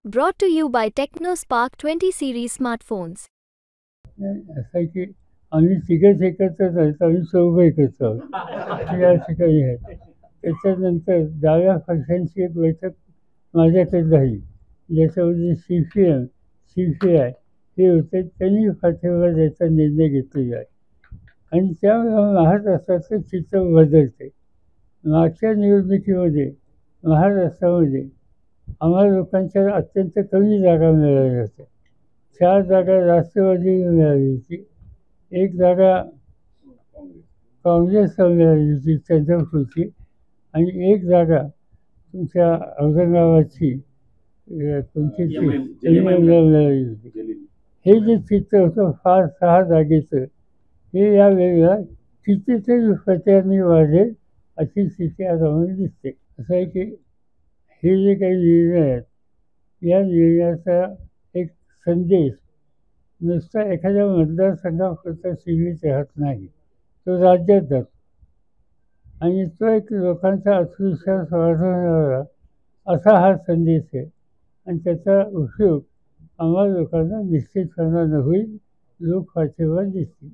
Brought to you by TechnoSpark 20 series smartphones. असं आहे की आम्ही तिघंच एकत्रच आहेत, आम्ही चौघं एकत्र आहोत हे या ठिकाणी आहे. त्याच्यानंतर डाव्या पक्षांची एक बैठक माझ्याकडे झाली, ज्याच्यामध्ये CPI हे होते. त्यांनी पाठिंबा द्यायचा निर्णय घेतलेला आहे आणि त्यामुळे महाराष्ट्राचं चित्र बदलते. मागच्या निवडणुकीमध्ये महाराष्ट्रामध्ये आम्हाला लोकांच्या अत्यंत कमी जागा मिळाल्या होत्या. 4 जागा राष्ट्रवादीला मिळाली होती, 1 जागा काँग्रेसला मिळाली होती चंद्रपूरची आणि 1 जागा तुमच्या औरंगाबादची कोणती मिळाली होती. हे जे चित्र होतं फार 6 जागेचं, हे यावेळेला कितीतरी पटीने वाढेल अशी स्थिती आज आम्हाला दिसते. असं आहे की हे जे काही निर्णय आहेत, या निर्णयाचा एक संदेश नुसता एखाद्या मतदारसंघापुरता सीमित राहत नाही, तो राज्यात जातो आणि तो एक लोकांचा आत्मविश्वास वाढवणारा असा हा संदेश आहे आणि त्याचा उपयोग आम्हा लोकांना निश्चितपणानं होईल. लोक पाठिंबा दिसतील.